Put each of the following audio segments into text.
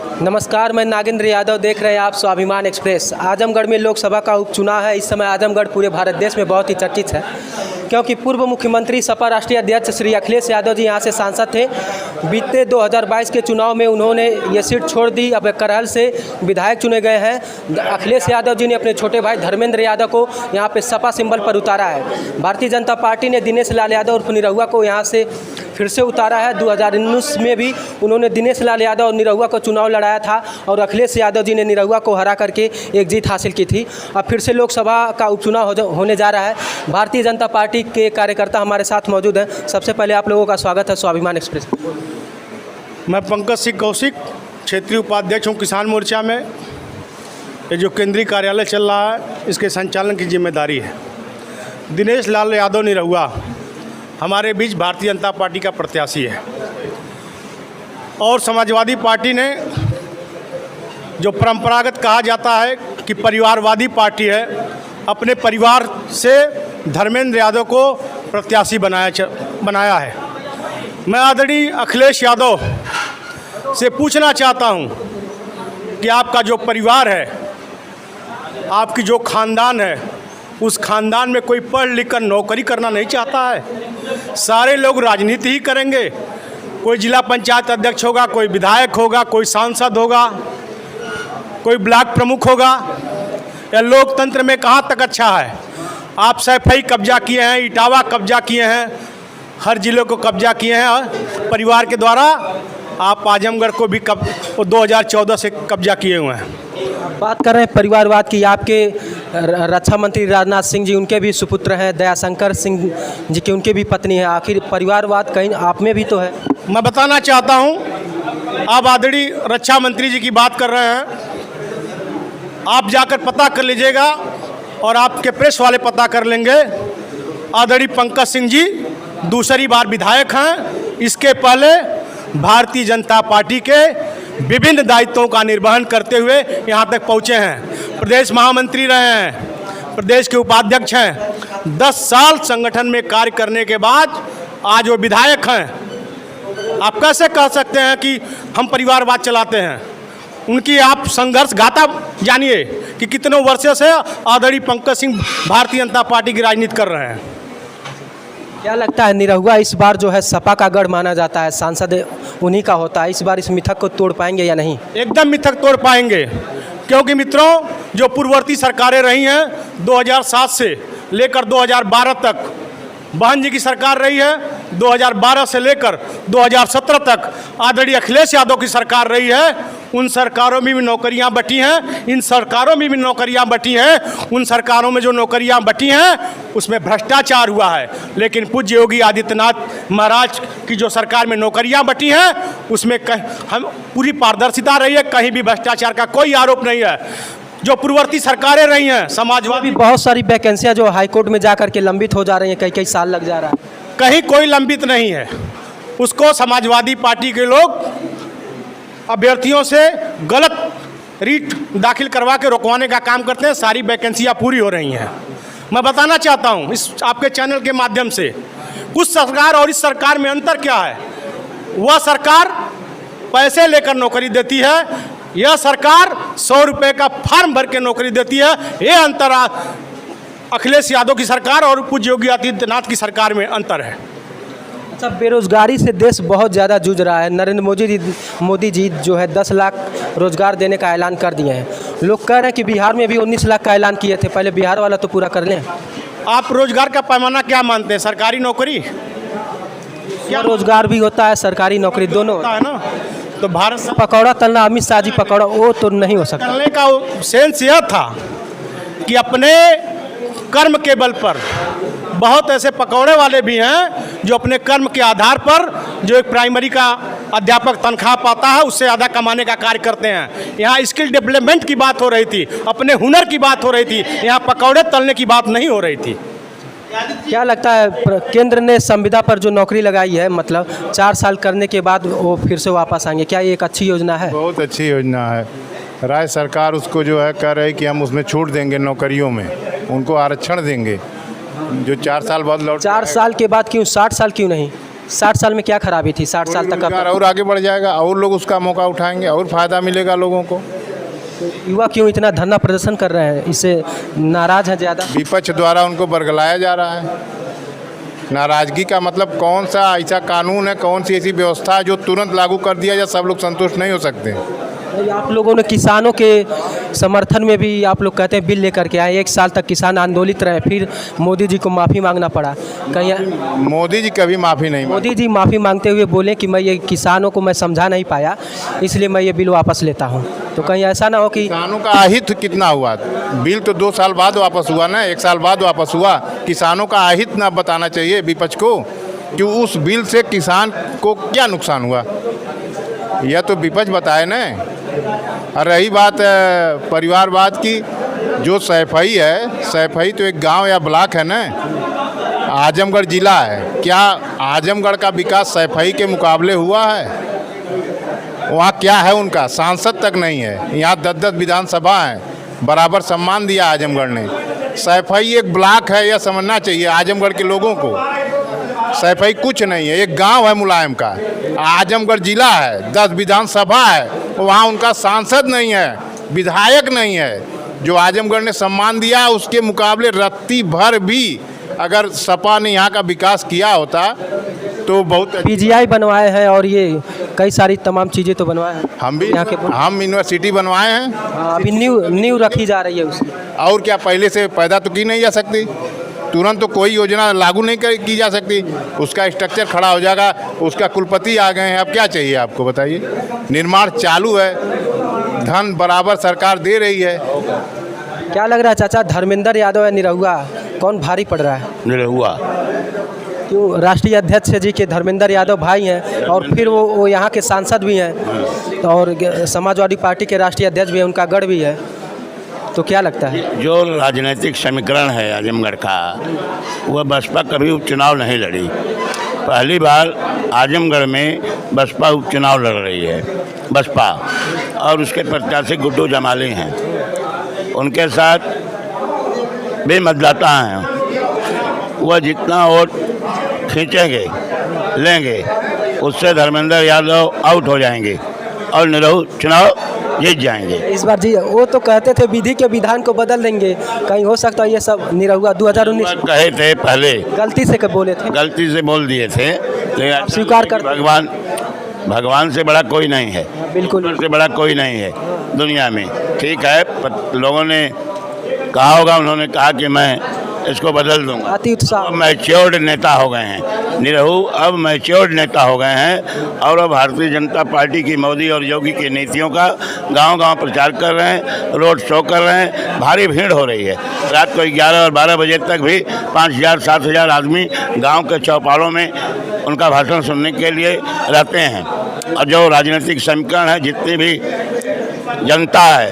नमस्कार, मैं नागेंद्र यादव, देख रहे हैं आप स्वाभिमान एक्सप्रेस। आजमगढ़ में लोकसभा का उपचुनाव है। इस समय आजमगढ़ पूरे भारत देश में बहुत ही चर्चित है, क्योंकि पूर्व मुख्यमंत्री सपा राष्ट्रीय अध्यक्ष श्री अखिलेश यादव जी यहाँ से सांसद थे। बीते 2022 के चुनाव में उन्होंने ये सीट छोड़ दी। अब करहल से विधायक चुने गए हैं। अखिलेश यादव जी ने अपने छोटे भाई धर्मेंद्र यादव को यहाँ पे सपा सिंबल पर उतारा है। भारतीय जनता पार्टी ने दिनेश लाल यादव उर्फ निरहुआ को यहाँ से फिर से उतारा है। 2019 में भी उन्होंने दिनेश लाल यादव और निरहुआ को चुनाव लड़ाया था और अखिलेश यादव जी ने निरहुआ को हरा करके एक जीत हासिल की थी। अब फिर से लोकसभा का उपचुनाव होने जा रहा है। भारतीय जनता पार्टी के कार्यकर्ता हमारे साथ मौजूद हैं। सबसे पहले आप लोगों का स्वागत है स्वाभिमान एक्सप्रेस। मैं पंकज सिंह कौशिक, क्षेत्रीय उपाध्यक्ष हूँ किसान मोर्चा में। ये जो केंद्रीय कार्यालय चल रहा है, इसके संचालन की जिम्मेदारी है। दिनेश लाल यादव निरहुआ हमारे बीच भारतीय जनता पार्टी का प्रत्याशी है और समाजवादी पार्टी ने, जो परंपरागत कहा जाता है कि परिवारवादी पार्टी है, अपने परिवार से धर्मेंद्र यादव को प्रत्याशी बनाया है। मैं आदरणीय अखिलेश यादव से पूछना चाहता हूं कि आपका जो परिवार है, आपकी जो खानदान है, उस खानदान में कोई पढ़ लिख कर नौकरी करना नहीं चाहता है? सारे लोग राजनीति ही करेंगे। कोई जिला पंचायत अध्यक्ष होगा, कोई विधायक होगा, कोई सांसद होगा, कोई ब्लॉक प्रमुख होगा। यह लोकतंत्र में कहाँ तक अच्छा है? आप सैफई कब्जा किए हैं, इटावा कब्जा किए हैं, हर जिले को कब्जा किए हैं परिवार के द्वारा। आप आजमगढ़ को भी 2014 से कब्जा किए हुए हैं। बात कर रहे हैं परिवारवाद की। आपके रक्षा मंत्री राजनाथ सिंह जी, उनके भी सुपुत्र हैं, दयाशंकर सिंह जी की उनके भी पत्नी है। आखिर परिवारवाद कहीं आप में भी तो है। मैं बताना चाहता हूं, आप आदरणीय रक्षा मंत्री जी की बात कर रहे हैं, आप जाकर पता कर लीजिएगा और आपके प्रेस वाले पता कर लेंगे। आदरणीय पंकज सिंह जी दूसरी बार विधायक हैं। इसके पहले भारतीय जनता पार्टी के विभिन्न दायित्वों का निर्वहन करते हुए यहाँ तक पहुँचे हैं। प्रदेश महामंत्री रहे हैं, प्रदेश के उपाध्यक्ष हैं। 10 साल संगठन में कार्य करने के बाद आज वो विधायक हैं। आप कैसे कह सकते हैं कि हम परिवारवाद चलाते हैं? उनकी आप संघर्ष गाथा जानिए कि कितनों वर्षों से आदरणीय पंकज सिंह भारतीय जनता पार्टी की राजनीति कर रहे हैं। क्या लगता है, निरहुआ इस बार जो है सपा का गढ़ माना जाता है, सांसद उन्हीं का होता है, इस बार इस मिथक को तोड़ पाएंगे या नहीं? एकदम मिथक तोड़ पाएंगे, क्योंकि मित्रों, जो पूर्ववर्ती सरकारें रही हैं 2007 से लेकर 2012 तक, बहन जी की सरकार रही है 2012 से लेकर 2017 तक, आदरणीय अखिलेश यादव की सरकार रही है। उन सरकारों में भी नौकरियां बटी हैं, इन सरकारों में भी नौकरियां बटी हैं। उन सरकारों में जो नौकरियां बटी हैं उसमें भ्रष्टाचार हुआ है, लेकिन पूज्य योगी आदित्यनाथ महाराज की जो सरकार में नौकरियां बटी हैं उसमें हम पूरी पारदर्शिता रही है, कहीं भी भ्रष्टाचार का कोई आरोप नहीं है। जो पूर्ववर्ती सरकारें रही हैं समाजवादी, बहुत सारी वैकेंसियां जो हाईकोर्ट में जा करके लंबित हो जा रही हैं, कई कई साल लग जा रहा है। कहीं कोई लंबित नहीं है। उसको समाजवादी पार्टी के लोग अभ्यर्थियों से गलत रीट दाखिल करवा के रुकवाने का काम करते हैं। सारी वैकेंसियां पूरी हो रही हैं। मैं बताना चाहता हूं इस आपके चैनल के माध्यम से, उस सरकार और इस सरकार में अंतर क्या है। वह सरकार पैसे लेकर नौकरी देती है, यह सरकार 100 रुपये का फॉर्म भर के नौकरी देती है। ये अंतर अखिलेश यादव की सरकार और पूज्य योगी आदित्यनाथ की सरकार में अंतर है। अच्छा, बेरोजगारी से देश बहुत ज़्यादा जूझ रहा है। नरेंद्र मोदी जी जो है 10 लाख रोजगार देने का ऐलान कर दिए हैं। लोग कह रहे हैं कि बिहार में भी 19 लाख का ऐलान किए थे, पहले बिहार वाला तो पूरा कर लें। आप रोजगार का पैमाना क्या मानते हैं? सरकारी नौकरी क्या रोजगार भी होता है, सरकारी नौकरी दोनों होता है ना? तो भारत से पकौड़ा तलना, अमित शाह जी पकौड़ा, वो तो नहीं हो सकता। तलने का सेंस यह था कि अपने कर्म के बल पर, बहुत ऐसे पकौड़े वाले भी हैं जो अपने कर्म के आधार पर, जो एक प्राइमरी का अध्यापक तनख्वाह पाता है उससे ज़्यादा कमाने का कार्य करते हैं। यहाँ स्किल डेवलपमेंट की बात हो रही थी, अपने हुनर की बात हो रही थी, यहाँ पकौड़े तलने की बात नहीं हो रही थी। क्या लगता है, केंद्र ने संविदा पर जो नौकरी लगाई है, मतलब 4 साल करने के बाद वो फिर से वापस आएंगे, क्या ये एक अच्छी योजना है? बहुत अच्छी योजना है। राज्य सरकार उसको जो है कह रही है कि हम उसमें छूट देंगे, नौकरियों में उनको आरक्षण देंगे, जो 4 साल बाद लौट। 4 साल के बाद क्यों, 60 साल क्यों नहीं? 60 साल में क्या खराबी थी? 60 साल तक रोजगार का और आगे बढ़ जाएगा और लोग उसका मौका उठाएंगे और फ़ायदा मिलेगा लोगों को। युवा क्यों इतना धरना प्रदर्शन कर रहे हैं? इससे नाराज है ज़्यादा? विपक्ष द्वारा उनको बरगलाया जा रहा है। नाराज़गी का मतलब कौन सा ऐसा कानून है, कौन सी ऐसी व्यवस्था है जो तुरंत लागू कर दिया जाए, सब लोग संतुष्ट नहीं हो सकते। भाई, आप लोगों ने किसानों के समर्थन में भी आप लोग कहते हैं बिल लेकर के आए, 1 साल तक किसान आंदोलित रहे, फिर मोदी जी को माफ़ी मांगना पड़ा। कहीं मोदी जी कभी माफ़ी नहीं मांगे। मोदी जी माफ़ी मांगते हुए बोले कि मैं ये किसानों को मैं समझा नहीं पाया, इसलिए मैं ये बिल वापस लेता हूँ। तो कहीं ऐसा ना हो कि किसानों का अहित कितना हुआ? बिल तो 2 साल बाद वापस हुआ ना, 1 साल बाद वापस हुआ। किसानों का अहित ना बताना चाहिए विपक्ष को कि उस बिल से किसान को क्या नुकसान हुआ, यह तो विपक्ष बताए ना। और रही बात परिवारवाद की, जो सैफई है, सैफई तो एक गांव या ब्लॉक है ना, आजमगढ़ ज़िला है। क्या आजमगढ़ का विकास सैफई के मुकाबले हुआ है? वहाँ क्या है उनका? सांसद तक नहीं है। यहाँ 10-10 विधानसभा हैं, बराबर सम्मान दिया आजमगढ़ ने। सैफई एक ब्लॉक है, यह समझना चाहिए आजमगढ़ के लोगों को। सैफई कुछ नहीं है, एक गांव है मुलायम का। आजमगढ़ ज़िला है, 10 विधानसभा है, वहाँ उनका सांसद नहीं है, विधायक नहीं है। जो आजमगढ़ ने सम्मान दिया उसके मुकाबले रत्ती भर भी अगर सपा ने यहाँ का विकास किया होता तो बहुत। पीजीआई बनवाए हैं और ये कई सारी तमाम चीज़ें तो बनवाए हैं। हम भी यहाँ के हम यूनिवर्सिटी बनवाए हैं। अभी न्यू रखी जा रही है उसकी। और क्या पहले से पैदा तो की नहीं जा सकती? तुरंत तो कोई योजना लागू नहीं की जा सकती। उसका स्ट्रक्चर खड़ा हो जाएगा, उसका कुलपति आ गए हैं, अब क्या चाहिए आपको बताइए? निर्माण चालू है, धन बराबर सरकार दे रही है। क्या लग रहा है चाचा, धर्मेंद्र यादव या निरहुआ कौन भारी पड़ रहा है? निरहुआ। क्यों? राष्ट्रीय अध्यक्ष जी के धर्मेंद्र यादव भाई हैं और फिर वो यहाँ के सांसद भी हैं और समाजवादी पार्टी के राष्ट्रीय अध्यक्ष भी हैं, उनका गढ़ भी है। तो क्या लगता है? जो राजनीतिक समीकरण है आजमगढ़ का, वह बसपा कभी उपचुनाव नहीं लड़ी। पहली बार आजमगढ़ में बसपा उपचुनाव लड़ रही है, बसपा, और उसके प्रत्याशी गुड्डू जमाली हैं। उनके साथ भी मतदाता हैं, वह जितना वोट खींचेंगे लेंगे उससे धर्मेंद्र यादव आउट हो जाएंगे और निरहु चुनाव जीत जाएंगे। इस बार जी वो तो कहते थे विधि के विधान को बदल देंगे, कहीं हो सकता है ये सब निरहुआ 2019 कहे थे, पहले गलती से बोले थे, गलती से बोल दिए थे, लेकिन स्वीकार कर। भगवान से बड़ा कोई नहीं है, बिल्कुल से बड़ा कोई नहीं है दुनिया में। ठीक है, लोगों ने कहा होगा, उन्होंने कहा कि मैं इसको बदल दूंगा। अति उत्साह। मैच्योर्ड नेता हो गए हैं निरहु, अब मैच्योर्ड नेता हो गए हैं और अब भारतीय जनता पार्टी की, मोदी और योगी की नीतियों का गांव-गांव प्रचार कर रहे हैं, रोड शो कर रहे हैं। भारी भीड़ हो रही है। रात को 11 और 12 बजे तक भी 5000-7000 आदमी गांव के चौपालों में उनका भाषण सुनने के लिए रहते हैं। और जो राजनीतिक समीकरण है, जितनी भी जनता है,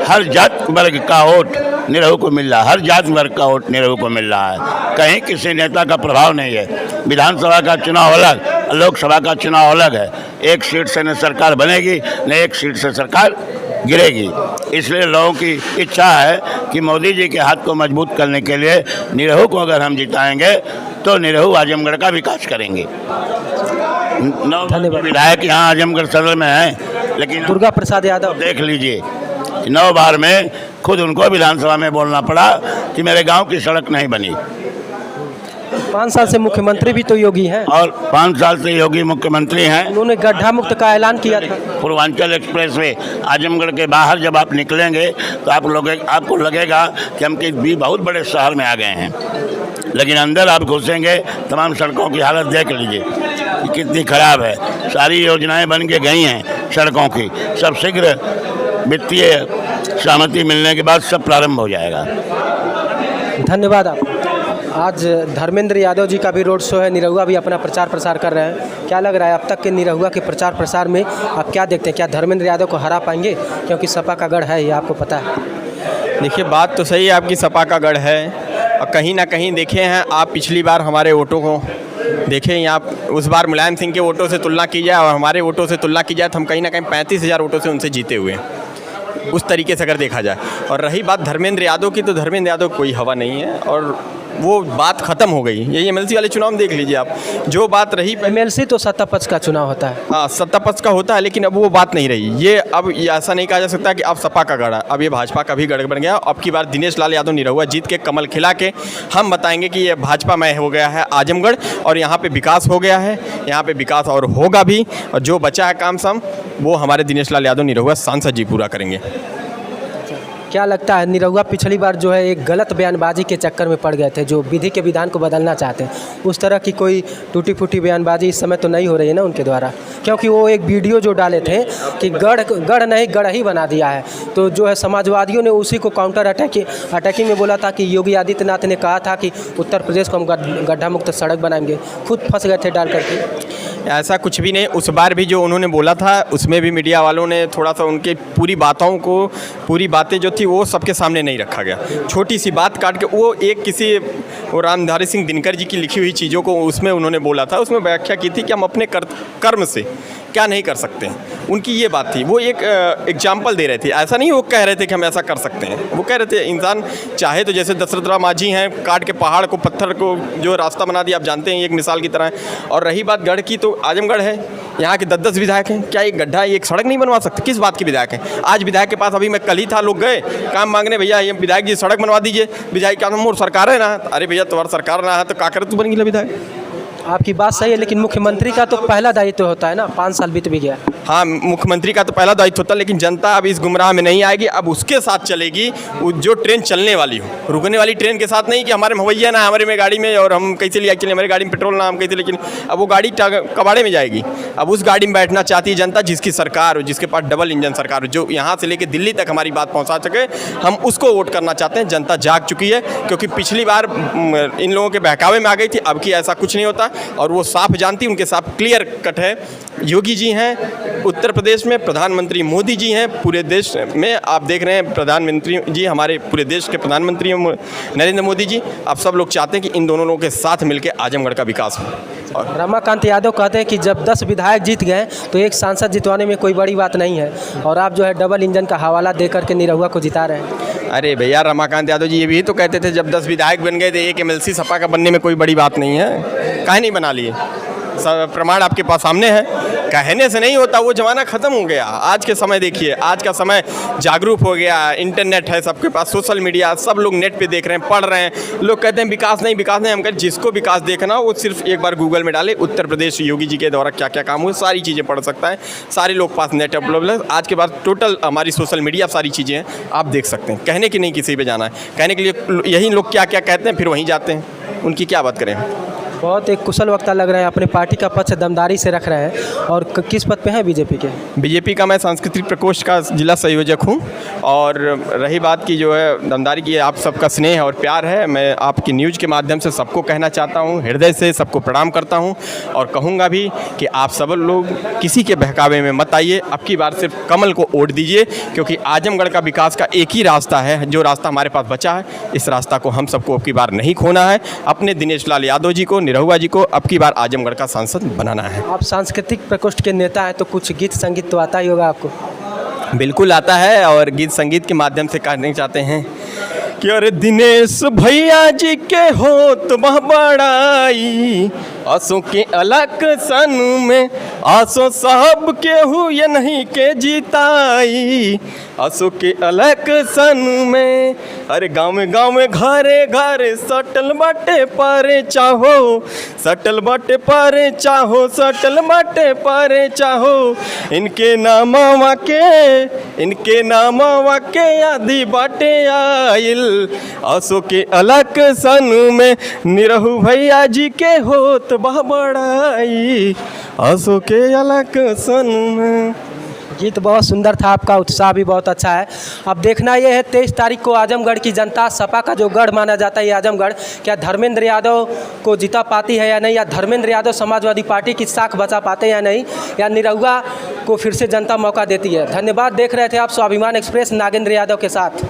हर जात वर्ग का वोट निरहु को मिल रहा है, हर जात वर्ग का वोट निरहु को मिल रहा है। कहीं किसी नेता का प्रभाव नहीं है। विधानसभा का चुनाव अलग, लोकसभा का चुनाव अलग है। एक सीट से न सरकार बनेगी, न एक सीट से सरकार गिरेगी। इसलिए लोगों की इच्छा है कि मोदी जी के हाथ को मजबूत करने के लिए निरहु को अगर हम जिताएंगे तो निरहु आजमगढ़ का विकास करेंगे। 9 विधायक यहाँ आजमगढ़ सदर में हैं, लेकिन दुर्गा प्रसाद यादव देख लीजिए 9 बार में खुद उनको विधानसभा में बोलना पड़ा कि मेरे गांव की सड़क नहीं बनी। 5 साल से मुख्यमंत्री भी तो योगी हैं और 5 साल से योगी मुख्यमंत्री हैं। उन्होंने गड्ढा मुक्त का ऐलान किया था। पूर्वांचल एक्सप्रेस वे आजमगढ़ के बाहर जब आप निकलेंगे तो आपको लगेगा कि हम किसी बहुत बड़े शहर में आ गए हैं, लेकिन अंदर आप घुसेंगे तमाम सड़कों की हालत देख लीजिए कि कितनी खराब है। सारी योजनाएं बन के गई हैं सड़कों की, सब शीघ्र वित्तीय सहमति मिलने के बाद सब प्रारंभ हो जाएगा। धन्यवाद आप। आज धर्मेंद्र यादव जी का भी रोड शो है, निरहुआ भी अपना प्रचार प्रसार कर रहे हैं। क्या लग रहा है अब तक के निरहुआ के प्रचार प्रसार में आप क्या देखते हैं? क्या धर्मेंद्र यादव को हरा पाएंगे? क्योंकि सपा का गढ़ है, ये आपको पता है। देखिए, बात तो सही है आपकी, सपा का गढ़ है। और कहीं ना कहीं देखे हैं आप, पिछली बार हमारे वोटों को देखें, यहाँ उस बार मुलायम सिंह के वोटों से तुलना की जाए और हमारे वोटों से तुलना की जाए तो हम कहीं ना कहीं 35,000 वोटों से उनसे जीते हुए हैं, उस तरीके से अगर देखा जाए। और रही बात धर्मेंद्र यादव की, तो धर्मेंद्र यादव कोई हवा नहीं है। और वो बात ख़त्म हो गई। यही MLC वाले चुनाव में देख लीजिए आप, जो बात रही MLC तो सत्ता पक्ष का चुनाव होता है। हाँ, सत्ता पक्ष का होता है, लेकिन अब वो बात नहीं रही। ये अब ऐसा नहीं कहा जा सकता कि अब सपा का गढ़ है, अब ये भाजपा का भी गढ़ बन गया। अब की बार दिनेश लाल यादव निरहुआ जीत के कमल खिला के हम बताएंगे कि ये भाजपा में हो गया है आजमगढ़, और यहाँ पे विकास हो गया है, यहाँ पे विकास और होगा भी, और जो बचा है काम सम वो हमारे दिनेश लाल यादव निरहुआ सांसद जी पूरा करेंगे। क्या लगता है, निरहुआ पिछली बार जो है एक गलत बयानबाजी के चक्कर में पड़ गए थे, जो विधि के विधान को बदलना चाहते हैं, उस तरह की कोई टूटी फूटी बयानबाजी इस समय तो नहीं हो रही है ना उनके द्वारा? क्योंकि वो एक वीडियो जो डाले थे कि गढ़ नहीं गढ़ ही बना दिया है, तो जो है समाजवादियों ने उसी को काउंटर अटैकिंग में बोला था कि योगी आदित्यनाथ ने कहा था कि उत्तर प्रदेश को हम गड्ढा मुक्त सड़क बनाएंगे, खुद फंस गए थे डाल करके। ऐसा कुछ भी नहीं। उस बार भी जो उन्होंने बोला था उसमें भी मीडिया वालों ने थोड़ा सा उनके पूरी बातें जो थी वो सबके सामने नहीं रखा गया। छोटी सी बात काट के वो एक किसी वो रामधारी सिंह दिनकर जी की लिखी हुई चीज़ों को उसमें उन्होंने बोला था, उसमें व्याख्या की थी कि हम अपने कर्म से क्या नहीं कर सकते हैं। उनकी ये बात थी, वो एक एग्जाम्पल दे रहे थे। ऐसा नहीं वो कह रहे थे कि हम ऐसा कर सकते हैं, वो कह रहे थे इंसान चाहे तो जैसे दशरथ राम मांझी हैं, काट के पहाड़ को पत्थर को जो रास्ता बना दिया, आप जानते हैं एक मिसाल की तरह है। और रही बात गढ़ की, तो आजमगढ़ है, यहाँ के 10-10 विधायक हैं, क्या एक गड्ढा एक सड़क नहीं बनवा सकते? किस बात के विधायक हैं? आज विधायक के पास, अभी मैं कल ही था, लोग गए काम मांगने, भैया ये विधायक जी सड़क बनवा दीजिए। विधायक क्या मोर सरकार है ना? अरे भैया तुम्हारा सरकार ना है तो का करे तू बन गया विधायक? आपकी बात सही है, लेकिन मुख्यमंत्री का तो पहला दायित्व होता है ना, 5 साल बीत भी गया। हाँ, मुख्यमंत्री का तो पहला दायित्व होता है, लेकिन जनता अब इस गुमराह में नहीं आएगी। अब उसके साथ चलेगी जो ट्रेन चलने वाली हो, रुकने वाली ट्रेन के साथ नहीं कि हमारे मवैया ना हमारे में गाड़ी में और हम कैसे ले चले, हमारी गाड़ी में पेट्रोल ना हम कैसे, लेकिन अब वो गाड़ी कबाड़े में जाएगी। अब उस गाड़ी में बैठना चाहती है जनता जिसकी सरकार हो, जिसके पास डबल इंजन सरकार हो, जो यहाँ से लेकर दिल्ली तक हमारी बात पहुँचा सके, हम उसको वोट करना चाहते हैं। जनता जाग चुकी है, क्योंकि पिछली बार इन लोगों के बहकावे में आ गई थी, अब की ऐसा कुछ नहीं होता, और वो साफ जानती, उनके साथ क्लियर कट है। योगी जी हैं उत्तर प्रदेश में, प्रधानमंत्री मोदी जी हैं पूरे देश में, आप देख रहे हैं प्रधानमंत्री जी हमारे पूरे देश के प्रधानमंत्री नरेंद्र मोदी जी। आप सब लोग चाहते हैं कि इन दोनों लोगों के साथ मिलकर आजमगढ़ का विकास हो। और रमाकांत यादव कहते हैं कि जब 10 विधायक जीत गए तो एक सांसद जितवाने में कोई बड़ी बात नहीं है, और आप जो है डबल इंजन का हवाला दे करके निरहुआ को जिता रहे हैं। अरे भैया, रमाकांत यादव जी ये भी तो कहते थे जब 10 विधायक बन गए थे, एक MLC सपा का बनने में कोई बड़ी बात नहीं है, काहे नहीं बना लिए? प्रमाण आपके पास सामने है, कहने से नहीं होता, वो ज़माना ख़त्म हो गया। आज के समय देखिए, आज का समय जागरूक हो गया, इंटरनेट है सबके पास, सोशल मीडिया, सब लोग नेट पे देख रहे हैं, पढ़ रहे हैं। लोग कहते हैं विकास नहीं, हम कहते जिसको विकास देखना हो वो सिर्फ एक बार गूगल में डाले, उत्तर प्रदेश योगी जी के द्वारा क्या क्या काम हुए, सारी चीज़ें पढ़ सकता है। सारे लोग पास नेट उपलब्ध है आज के बाद, टोटल हमारी सोशल मीडिया सारी चीज़ें हैं, आप देख सकते हैं। कहने की नहीं किसी पे जाना है, कहने के लिए यही लोग क्या क्या कहते हैं, फिर वहीं जाते हैं, उनकी क्या बात करें। बहुत एक कुशल वक्ता लग रहे हैं, अपने पार्टी का पक्ष दमदारी से रख रहे हैं। और किस पद पे हैं बीजेपी के? बीजेपी का मैं सांस्कृतिक प्रकोष्ठ का जिला संयोजक हूं। और रही बात की जो है दमदारी की, आप सबका स्नेह और प्यार है, मैं आपकी न्यूज़ के माध्यम से सबको कहना चाहता हूं, हृदय से सबको प्रणाम करता हूं, और कहूँगा भी कि आप सब लोग किसी के बहकावे में मत आइए। अब की बार सिर्फ कमल को वोट दीजिए, क्योंकि आजमगढ़ का विकास का एक ही रास्ता है, जो रास्ता हमारे पास बचा है, इस रास्ता को हम सबको अब की बार नहीं खोना है। अपने दिनेश लाल यादव जी को, निरहुआ जी को अब की बार आजमगढ़ का सांसद बनाना है। आप सांस्कृतिक प्रकोष्ठ के नेता हैं, तो कुछ गीत संगीत तो आता ही होगा आपको? बिल्कुल आता है, और गीत संगीत के माध्यम से कहना चाहते हैं कि अरे दिनेश भैया जी के हो तो बड़ाई, आंसू के अलग सन में आंसू साहब के हुए नहीं के जीताई, आंसू के अलग सन में। अरे गाँव में घरे घरे सटल बाटे पारे चाहो, सटल बाटे पारे चाहो, सटल बाटे पारे चाहो, इनके नामवा के आदि बाटे आइल, आंसू के अलग सन में निरहु भैया जी के होत बड़ाई, आंसू के अलग सन में। गीत बहुत सुंदर था, आपका उत्साह भी बहुत अच्छा है। अब देखना ये है 23 तारीख को आजमगढ़ की जनता, सपा का जो गढ़ माना जाता है ये आजमगढ़, क्या धर्मेंद्र यादव को जिता पाती है या नहीं, या धर्मेंद्र यादव समाजवादी पार्टी की साख बचा पाते हैं या नहीं, या निरहुआ को फिर से जनता मौका देती है। धन्यवाद। देख रहे थे आप स्वाभिमान एक्सप्रेस, नागेंद्र यादव के साथ।